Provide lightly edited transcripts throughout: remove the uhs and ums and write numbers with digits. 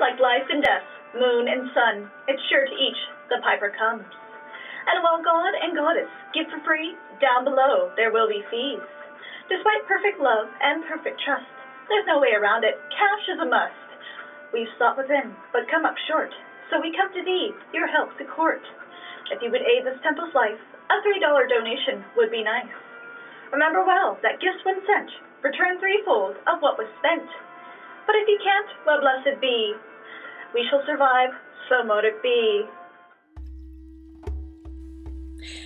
Like life and death, moon and sun, it's sure to each the piper comes. And while God and Goddess give for free, down below there will be fees. Despite perfect love and perfect trust, there's no way around it. Cash is a must. We've sought within, but come up short. So we come to thee, your help to court. If you would aid this temple's life, a $3 donation would be nice. Remember well that gifts when sent return threefold of what was spent. But if you can't, well, blessed be. We shall survive, so mote it be.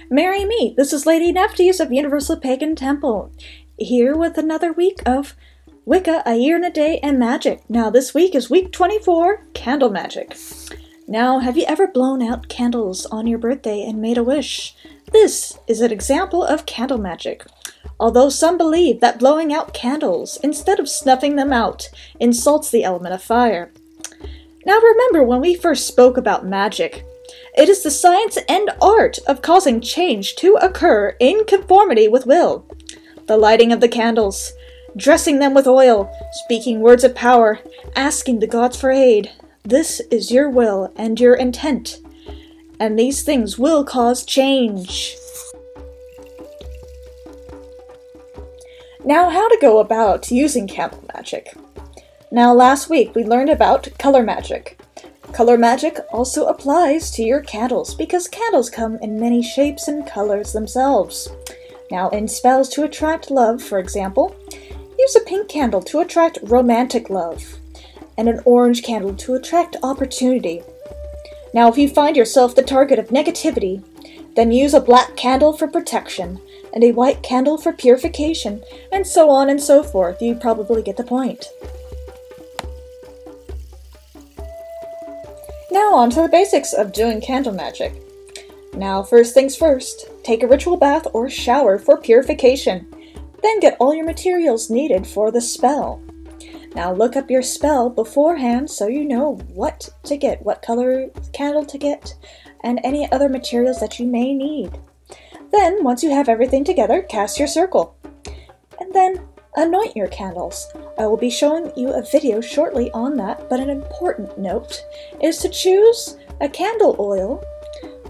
Marry me, this is Lady Nephthys of Universal Pagan Temple, here with another week of Wicca, A Year and a Day, and Magic. Now this week is week 24, Candle Magic. Now, have you ever blown out candles on your birthday and made a wish? This is an example of candle magic. Although some believe that blowing out candles, instead of snuffing them out, insults the element of fire. Now remember when we first spoke about magic, it is the science and art of causing change to occur in conformity with will. The lighting of the candles, dressing them with oil, speaking words of power, asking the gods for aid. This is your will and your intent, and these things will cause change. Now, how to go about using candle magic. Now, last week we learned about color magic. Color magic also applies to your candles because candles come in many shapes and colors themselves. Now, in spells to attract love, for example, use a pink candle to attract romantic love, and an orange candle to attract opportunity. Now, if you find yourself the target of negativity, then use a black candle for protection, and a white candle for purification, and so on and so forth. You probably get the point. Now on to the basics of doing candle magic. Now, first things first, take a ritual bath or shower for purification. Then get all your materials needed for the spell. Now look up your spell beforehand so you know what to get, what color candle to get, and any other materials that you may need. Then, once you have everything together, cast your circle. And then, anoint your candles. I will be showing you a video shortly on that, but an important note is to choose a candle oil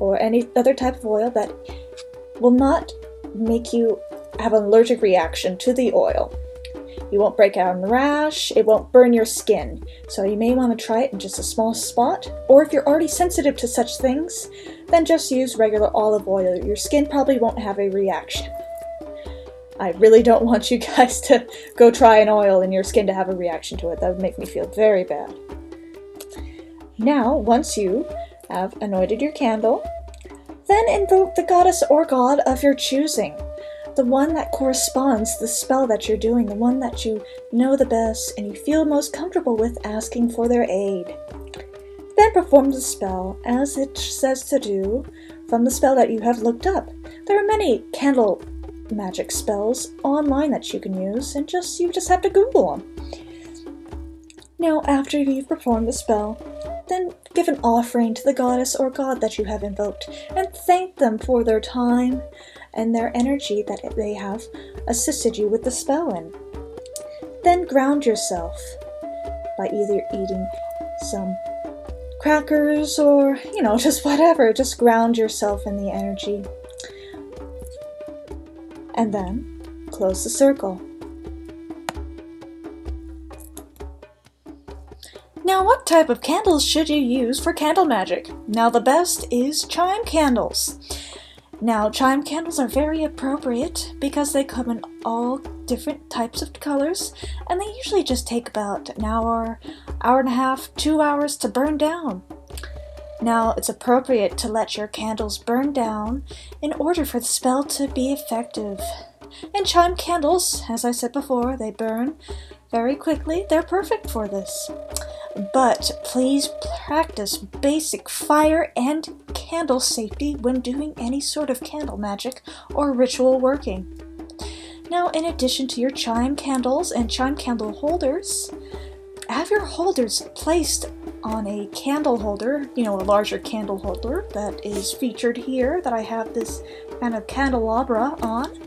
or any other type of oil that will not make you have an allergic reaction to the oil. You won't break out in a rash, it won't burn your skin, so you may want to try it in just a small spot, or if you're already sensitive to such things, then just use regular olive oil. Your skin probably won't have a reaction. I really don't want you guys to go try an oil in your skin to have a reaction to it. That would make me feel very bad. Now, once you have anointed your candle, then invoke the goddess or god of your choosing. The one that corresponds to the spell that you're doing, the one that you know the best and you feel most comfortable with asking for their aid. Then perform the spell as it says to do from the spell that you have looked up. There are many candle magic spells online that you can use, and you just have to Google them. Now, after you've performed the spell, then give an offering to the goddess or god that you have invoked and thank them for their time and their energy that they have assisted you with the spell in. Then ground yourself by either eating some crackers or, just whatever. Just ground yourself in the energy. And then close the circle. Now, what type of candles should you use for candle magic? Now, the best is chime candles. Now, chime candles are very appropriate because they come in all different types of colors, and they usually just take about an hour, hour and a half, 2 hours to burn down. Now, it's appropriate to let your candles burn down in order for the spell to be effective. And chime candles, as I said before, they burn very quickly. They're perfect for this. But please practice basic fire and candle safety when doing any sort of candle magic or ritual working. Now, in addition to your chime candles and chime candle holders, have your holders placed on a candle holder, a larger candle holder that is featured here that I have this kind of candelabra on.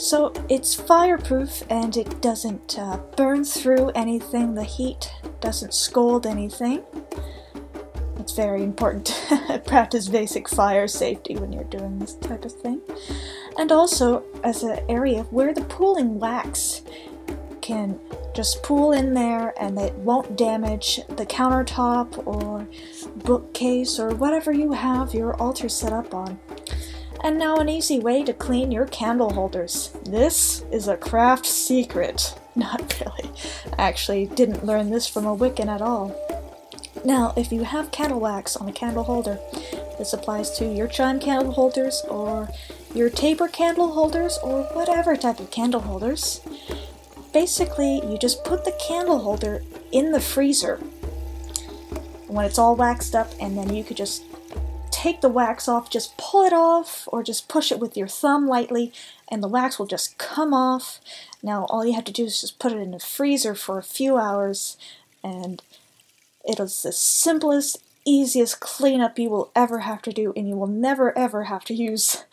So it's fireproof and it doesn't burn through anything. The heat doesn't scald anything. It's very important to practice basic fire safety when you're doing this type of thing. And also as an area where the pooling wax can just pool in there and it won't damage the countertop or bookcase or whatever you have your altar set up on. And now an easy way to clean your candle holders. This is a craft secret. Not really. I actually didn't learn this from a Wiccan at all. Now, if you have candle wax on a candle holder, this applies to your chime candle holders or your taper candle holders or whatever type of candle holders. Basically, you just put the candle holder in the freezer when it's all waxed up, and then you could just take the wax off, just pull it off, or just push it with your thumb lightly, and the wax will just come off. Now, all you have to do is just put it in the freezer for a few hours, and it is the simplest, easiest cleanup you will ever have to do, and you will never ever have to use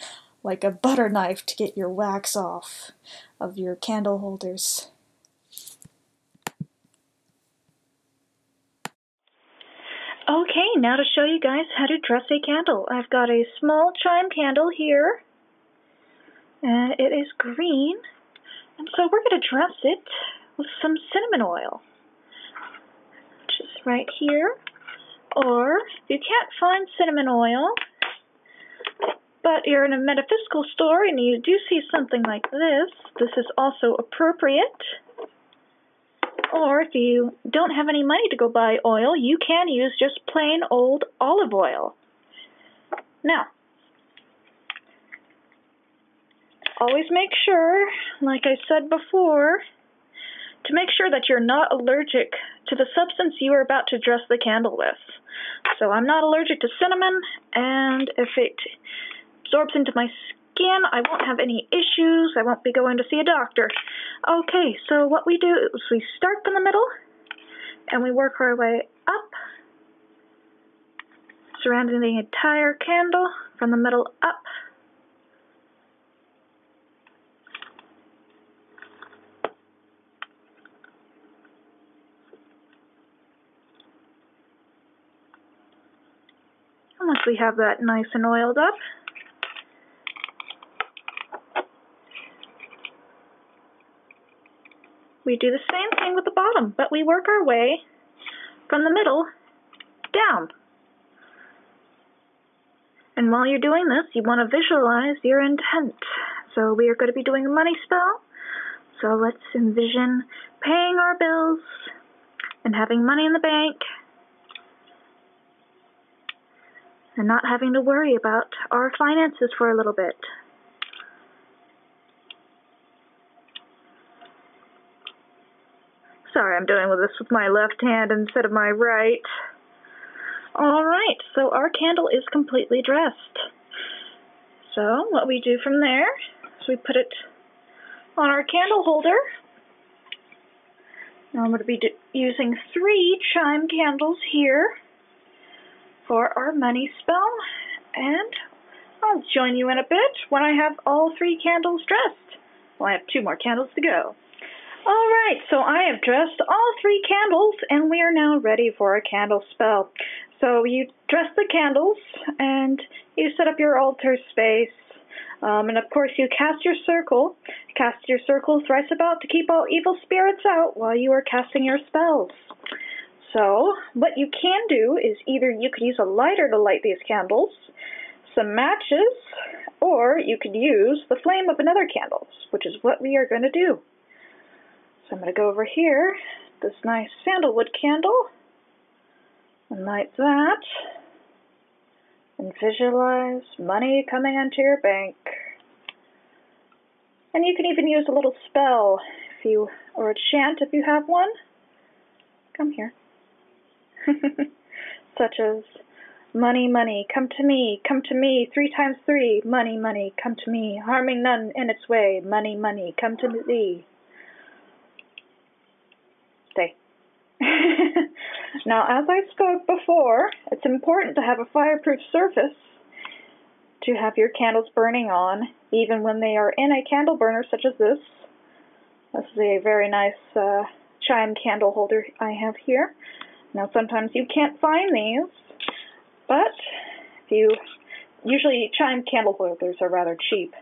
like a butter knife to get your wax off of your candle holders. Okay, now to show you guys how to dress a candle. I've got a small chime candle here, and it is green, and so we're going to dress it with some cinnamon oil, which is right here. Or, if you can't find cinnamon oil, but you're in a metaphysical store and you do see something like this is also appropriate. Or if you don't have any money to go buy oil, you can use just plain old olive oil. Now, always make sure, like I said before, to make sure that you're not allergic to the substance you are about to dress the candle with. So I'm not allergic to cinnamon, and if it absorbs into my skin, I won't have any issues. I won't be going to see a doctor. Okay, so what we do is we start from the middle, and we work our way up, surrounding the entire candle from the middle up. Once we have that nice and oiled up, we do the same thing with the bottom, but we work our way from the middle down. And while you're doing this, you want to visualize your intent. So we are going to be doing a money spell. So let's envision paying our bills and having money in the bank and not having to worry about our finances for a little bit. Sorry, I'm doing this with my left hand instead of my right. All right, so our candle is completely dressed. So what we do from there is we put it on our candle holder. Now I'm going to be using 3 chime candles here for our money spell, and I'll join you in a bit when I have all 3 candles dressed. Well, I have 2 more candles to go. All right, so I have dressed all 3 candles, and we are now ready for a candle spell. So you dress the candles, and you set up your altar space, and of course you cast your circle. Cast your circle thrice about to keep all evil spirits out while you are casting your spells. So what you can do is either you could use a lighter to light these candles, some matches, or you could use the flame of another candle, which is what we are going to do. So I'm going to go over here, this nice sandalwood candle, and light that, and visualize money coming into your bank. And you can even use a little spell, or a chant if you have one. Come here. Such as, money, money, come to me, 3 times 3, money, money, come to me, harming none in its way, money, money, come to thee. Stay. Now, as I spoke before, it's important to have a fireproof surface, to have your candles burning on, even when they are in a candle burner such as this. This is a very nice chime candle holder I have here. Now sometimes you can't find these, but usually chime candle holders are rather cheap.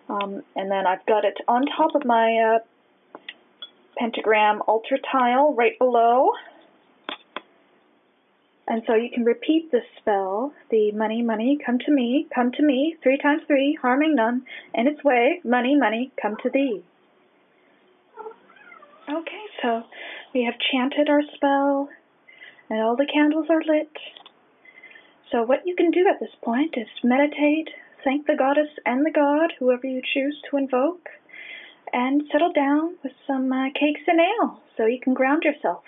And then I've got it on top of my pentagram altar tile right below. And so you can repeat this spell, the money, money, come to me, 3 times 3, harming none, in its way, money, money, come to thee. Okay, so we have chanted our spell, and all the candles are lit. So what you can do at this point is meditate, thank the goddess and the god, whoever you choose to invoke, and settle down with some cakes and ale so you can ground yourself.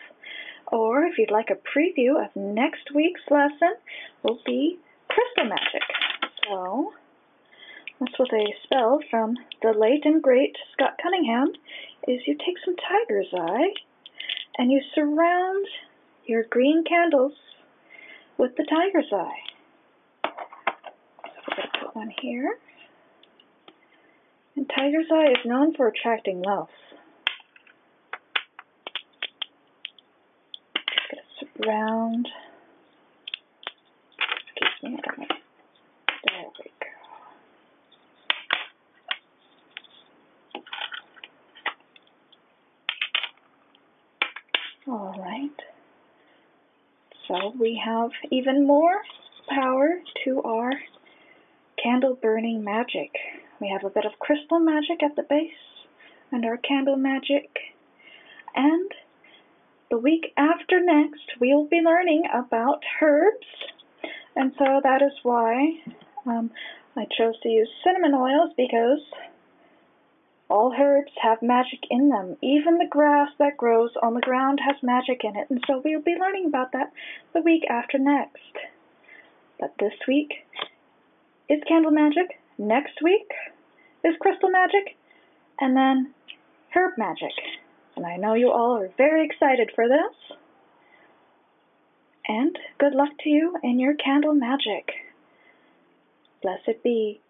Or if you'd like a preview of next week's lesson, will be crystal magic. So this was a spell from the late and great Scott Cunningham, is you take some tiger's eye and you surround your green candles with the tiger's eye. So we're going to put one here. And tiger's eye is known for attracting wealth. Just going to surround. Excuse me, I don't know. There we go. All right. So we have even more power to our candle burning magic. We have a bit of crystal magic at the base and our candle magic. And the week after next, we'll be learning about herbs. And so that is why I chose to use cinnamon oils, because all herbs have magic in them. Even the grass that grows on the ground has magic in it. And so we'll be learning about that the week after next. But this week is candle magic. Next week is crystal magic. And then herb magic. And I know you all are very excited for this. And good luck to you in your candle magic. Blessed be.